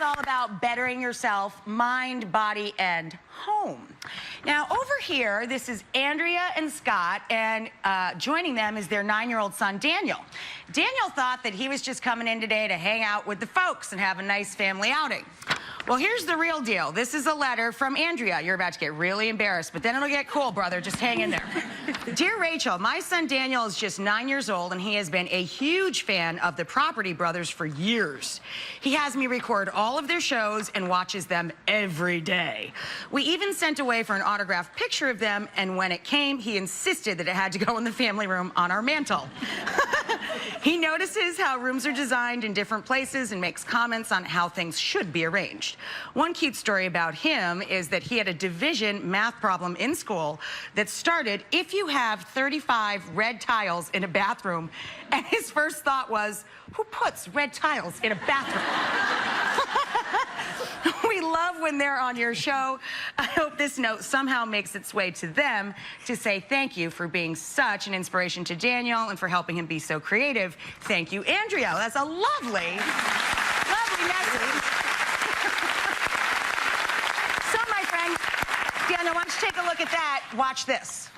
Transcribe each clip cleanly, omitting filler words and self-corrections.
is all about bettering yourself, mind, body, and home. Now, over here, this is Andrea and Scott, and joining them is their 9-year-old son, Daniel. Daniel thought that he was just coming in today to hang out with the folks and have a nice family outing. Well, here's the real deal. This is a letter from Andrea. You're about to get really embarrassed, but then it'll get cool, brother. Just hang in there. Dear Rachel, my son Daniel is just 9 years old, and he has been a huge fan of the Property Brothers for years. He has me record all of their shows and watches them every day. We even sent away for an autographed picture of them, and when it came, he insisted that it had to go in the family room on our mantle. He notices how rooms are designed in different places and makes comments on how things should be arranged. One cute story about him is that he had a division math problem in school that started, if you have 35 red tiles in a bathroom, and his first thought was, who puts red tiles in a bathroom? We love when they're on your show. I hope this note somehow makes its way to them to say thank you for being such an inspiration to Daniel and for helping him be so creative. Thank you, Andrea. That's a lovely message. So, my friend, Daniel, why don't you take a look at that? Watch this.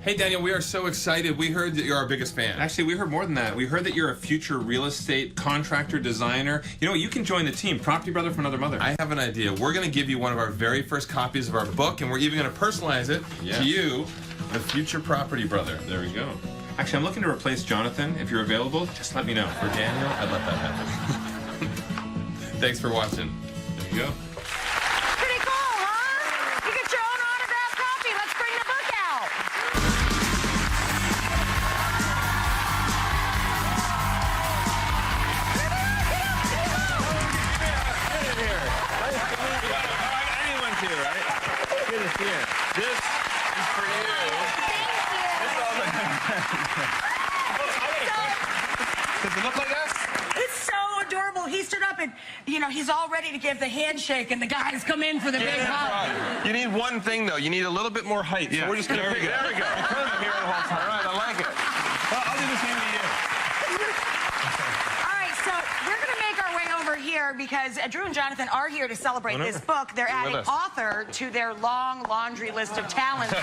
Hey Daniel, we are so excited. We heard that you're our biggest fan. Actually, we heard more than that. We heard that you're a future real estate contractor, designer. You know, you can join the team, Property Brother from Another Mother. I have an idea. We're going to give you one of our very first copies of our book, and we're even going to personalize it to you, the future Property Brother. There we go. Actually, I'm looking to replace Jonathan. If you're available, just let me know. For Daniel, I'd let that happen. Thanks for watching. There you go. Pretty cool, huh? You get your own autographed copy. Let's bring the book out. Good to see you. This is for you. Does it look like us? It's so adorable. He stood up and, you know, he's all ready to give the handshake, and the guys come in for the big hug. You need one thing, though. You need a little bit more height. Yeah. So we're just going to pick it. There we go. Because I'm here the whole time. All right, I like it. Well, I'll do the same to you. All right, so we're going to make our way over here because Drew and Jonathan are here to celebrate this book. They're adding author to their long laundry list of talents.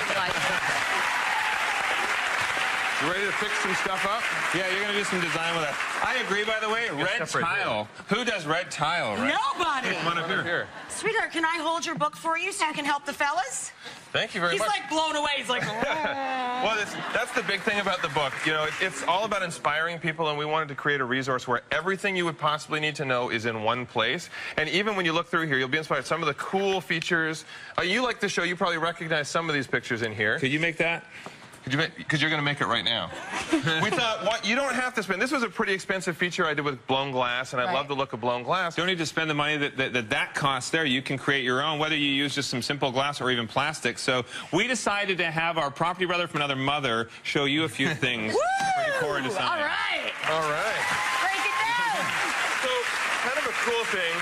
You ready to fix some stuff up? Yeah, you're going to do some design with that. I agree, by the way. Red tile. Who does red tile, right? Nobody. Come on up here. Sweetheart, can I hold your book for you so you can help the fellas? Thank you very He's much. like blown away. He's like, Well, that's the big thing about the book. You know, it's all about inspiring people, and we wanted to create a resource where everything you would possibly need to know is in one place. And even when you look through here, you'll be inspired. Some of the cool features. You like the show, you probably recognize some of these pictures in here. Could you make that? Because you're going to make it right now. We thought, you don't have to spend. This was a pretty expensive feature I did with blown glass, and I love the look of blown glass. You don't need to spend the money that costs there. You can create your own, whether you use just some simple glass or even plastic. So we decided to have our Property Brother from Another Mother show you a few things for decor and design. all right. All right. Break it down. So, kind of a cool thing.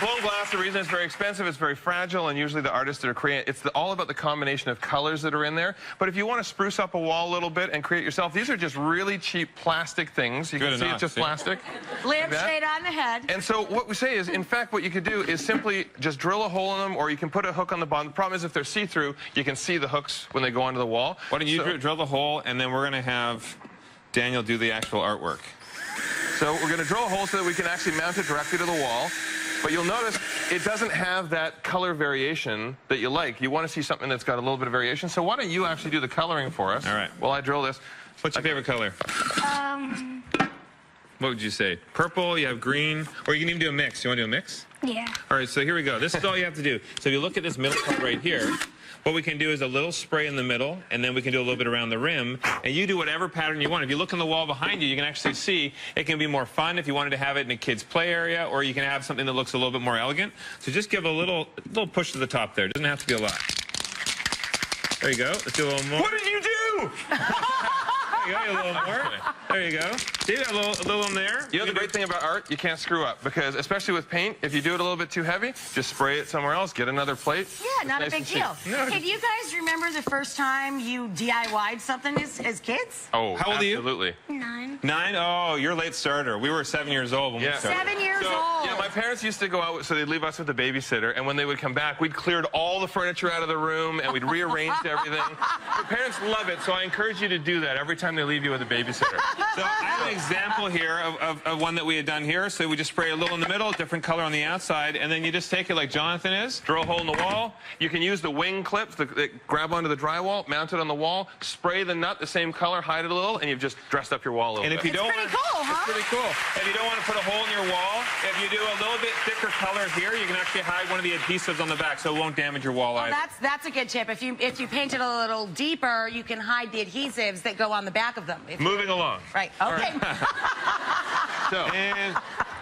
Blown glass, the reason it's very expensive, it's very fragile, and usually the artists that are creating it's all about the combination of colors that are in there. But if you want to spruce up a wall a little bit and create yourself, these are just really cheap plastic things. You can see it's just plastic. Lampshade on the head. And so what we say is, in fact, what you could do is simply just drill a hole in them, or you can put a hook on the bottom. The problem is if they're see-through, you can see the hooks when they go onto the wall. Why don't you drill the hole, and then we're going to have Daniel do the actual artwork. So we're going to drill a hole so that we can actually mount it directly to the wall. But you'll notice it doesn't have that color variation that you like. You want to see something that's got a little bit of variation. So why don't you actually do the coloring for us? All right. While I drill this. What's your favorite color? What would you say? Purple, you have green, or you can even do a mix. You want to do a mix? Yeah. All right, so here we go. This is all you have to do. So if you look at this middle part right here, what we can do is a little spray in the middle, and then we can do a little bit around the rim, and you do whatever pattern you want. If you look on the wall behind you, you can actually see it can be more fun if you wanted to have it in a kid's play area, or you can have something that looks a little bit more elegant. So just give a little push to the top there. It doesn't have to be a lot. There you go. Let's do a little more. What did you do? you go. A little more. There you go. See, you got a little in there. You know the great thing about art? You can't screw up because, especially with paint, if you do it a little bit too heavy, just spray it somewhere else, get another plate. Yeah, not a Nice big and deal. cheap. No. Can you guys remember the first time you DIY'd something as kids? Oh, How old are you? absolutely. 9. 9? Oh, you're a late starter. We were 7 years old when we Yeah. started. 7 years So, old. yeah, my parents used to go out, so they'd leave us with a babysitter, and when they would come back, we'd cleared all the furniture out of the room, and we'd rearranged everything. Your parents love it, so I encourage you to do that every time they leave you with a babysitter. So I have an example here of one that we had done here. So we just spray a little in the middle, different color on the outside, and then you just take it like Jonathan is. Drill a hole in the wall. You can use the wing clips that grab onto the drywall, mount it on the wall, spray the nut the same color, hide it a little, and you've just dressed up your wall a little And if bit. you don't pretty want, cool, huh? It's pretty cool. If you don't want to put a hole in your wall, if you do a little bit thicker color here, you can actually hide one of the adhesives on the back, so it won't damage your wall either. That's a good tip. If you paint it a little deeper, you can hide the adhesives that go on the back of them. Moving along. Right. Okay. So, And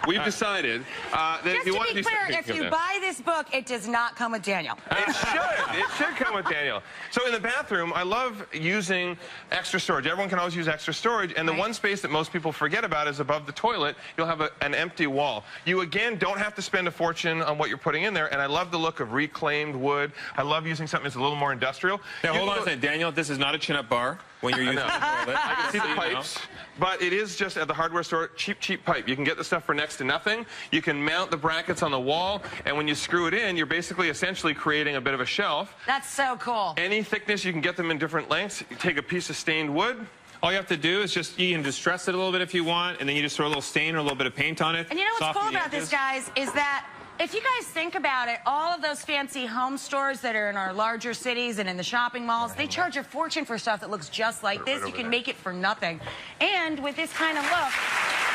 we've decided that Just if you to want be to do clear, something... if you buy this book, it does not come with Daniel. It should. It should come with Daniel. So in the bathroom, I love using extra storage. Everyone can always use extra storage, and the Right. one space that most people forget about is above the toilet. You'll have an empty wall. You, again, don't have to spend a fortune on what you're putting in there, and I love the look of reclaimed wood. I love using something that's a little more industrial. now, You hold on can a go- second. Daniel, this is not a chin-up bar when you're using the toilet. I can see So the you know. pipes, but it is just at the hardware store, cheap pipe. You can get the stuff for next to nothing. You can mount the brackets on the wall, and when you screw it in, you're basically essentially creating a bit of a shelf. That's so cool. Any thickness, you can get them in different lengths. You take a piece of stained wood. All you have to do is just, you can distress it a little bit if you want, and then you just throw a little stain or a little bit of paint on it. And you know what's soften cool the about this, edges. guys, is that if you guys think about it, all of those fancy home stores that are in our larger cities and in the shopping malls, they charge a fortune for stuff that looks just like this. You can make it for nothing. And with this kind of look,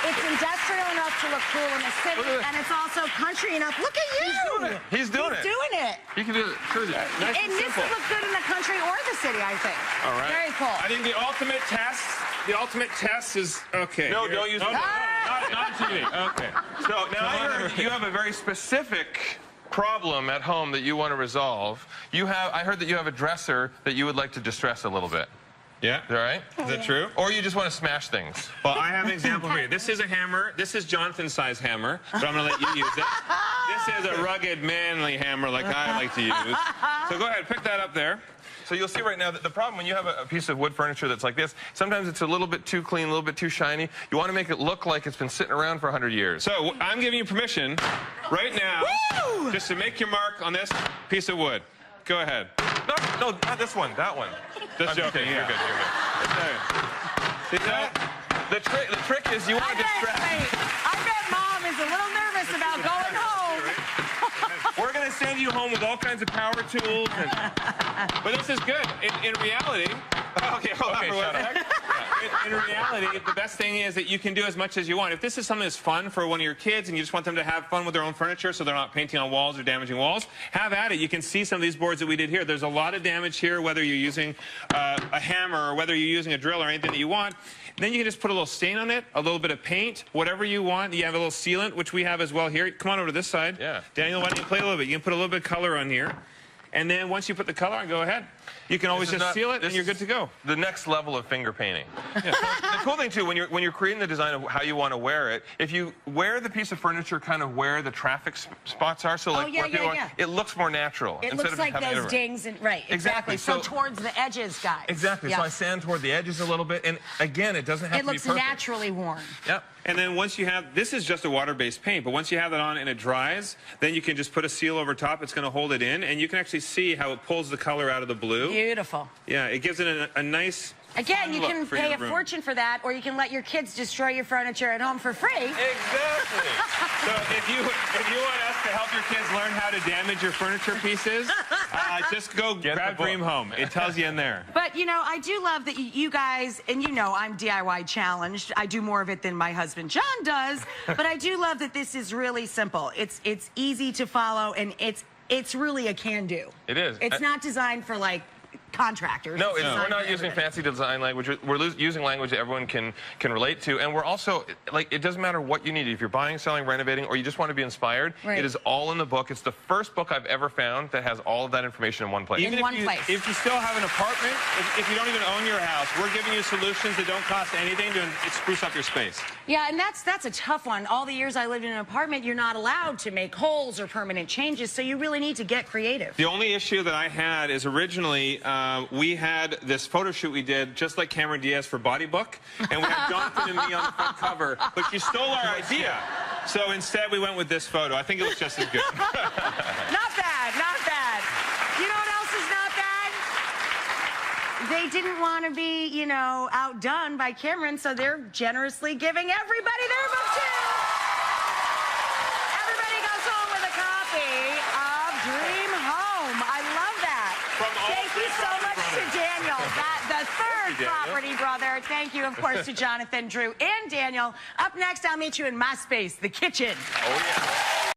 it's industrial enough to look cool in the city, Look at that. and it's also country enough. Look at you! He's doing He's it. doing it. You can do it. Sure. Nice And and this simple. would look good in the country or the city, I think. All right. Very cool. I think the ultimate test is, okay. No, Here- don't use no, it. not on TV. Okay. So now I heard that you have a very specific problem at home that you want to resolve. I heard that you have a dresser that you would like to distress a little bit. Yeah. Is that right? Is that true? Or you just want to smash things? Well, I have an example for you. This is a hammer. This is Jonathan's size hammer, but I'm going to let you use it. This is a rugged, manly hammer like I like to use. So go ahead, pick that up there. So you'll see right now that the problem when you have a piece of wood furniture that's like this, sometimes it's a little bit too clean, a little bit too shiny. You want to make it look like it's been sitting around for 100 years. So I'm giving you permission right now just to make your mark on this piece of wood. Go ahead. No, not this one, that one. Just I'm joking, kidding. yeah. You're good. See that? The trick is you want to distract. I bet Mom is a little nervous about going home. We're going to send you home with all kinds of power tools. But this is good. In reality, Okay, shut up. in reality, the best thing is that you can do as much as you want. If this is something that's fun for one of your kids and you just want them to have fun with their own furniture so they're not painting on walls or damaging walls, have at it. You can see some of these boards that we did here. There's a lot of damage here, whether you're using a hammer or whether you're using a drill or anything that you want. And then you can just put a little stain on it, a little bit of paint, whatever you want. You have a little sealant, which we have as well here. Come on over to this side. Yeah. Daniel, why don't you play a little bit? You can put a little bit of color on here. And then once you put the color on, go ahead. You can always just seal it, and you're good to go. The next level of finger painting. The cool thing too, when you're creating the design of how you want to wear it, if you wear the piece of furniture kind of where the traffic spots are, so like yeah, where people yeah. it looks more natural. It instead looks of like having those it dings and right, exactly. Exactly. So So- towards the edges, guys. Exactly. Yeah. So I sand toward the edges a little bit, and again, it doesn't have It to be looks perfect. naturally worn. Yep. And then once you have, this is just a water-based paint, but once you have that on and it dries, then you can just put a seal over top. It's going to hold it in, and you can actually see how it pulls the color out of the blue. Beautiful. Yeah, it gives it a nice Again, fun you look can for pay your a room. fortune for that, or you can let your kids destroy your furniture at home for free. Exactly. So if you want us to help your kids learn how to damage your furniture pieces, just go Get grab the book. Dream Home. It tells you in there. But, you know, I do love that you guys, and you know I'm DIY challenged. I do more of it than my husband John does, but I do love that this is really simple. It's easy to follow, and it's really a can-do. It is. It's not designed for, like, contractors. No, It's we're designed not for using everybody. fancy design language. We're using language that everyone can relate to. And we're also, like, it doesn't matter what you need. If you're buying, selling, renovating, or you just want to be inspired, Right. it is all in the book. It's the first book I've ever found that has all of that information in one place. In one place. If you still have an apartment, if you don't even own your house, we're giving you solutions that don't cost anything to spruce up your space. Yeah, and that's a tough one. All the years I lived in an apartment, you're not allowed to make holes or permanent changes, so you really need to get creative. The only issue that I had is originally we had this photo shoot we did just like Cameron Diaz for Body Book, and we had Jonathan and me on the front cover, but she stole our idea. So instead we went with this photo. I think it looks just as good. Not bad, not bad. You know what else is not bad? They didn't want to be, you know, outdone by Cameron, so they're generously giving everybody their book too. Everybody goes home with a copy of Dream Home. I love that. From all Thank you three so much property to Daniel, the third Daniel. property brother. Thank you, of course, to Jonathan, Drew, and Daniel. Up next, I'll meet you in my space, the kitchen. Oh, yeah.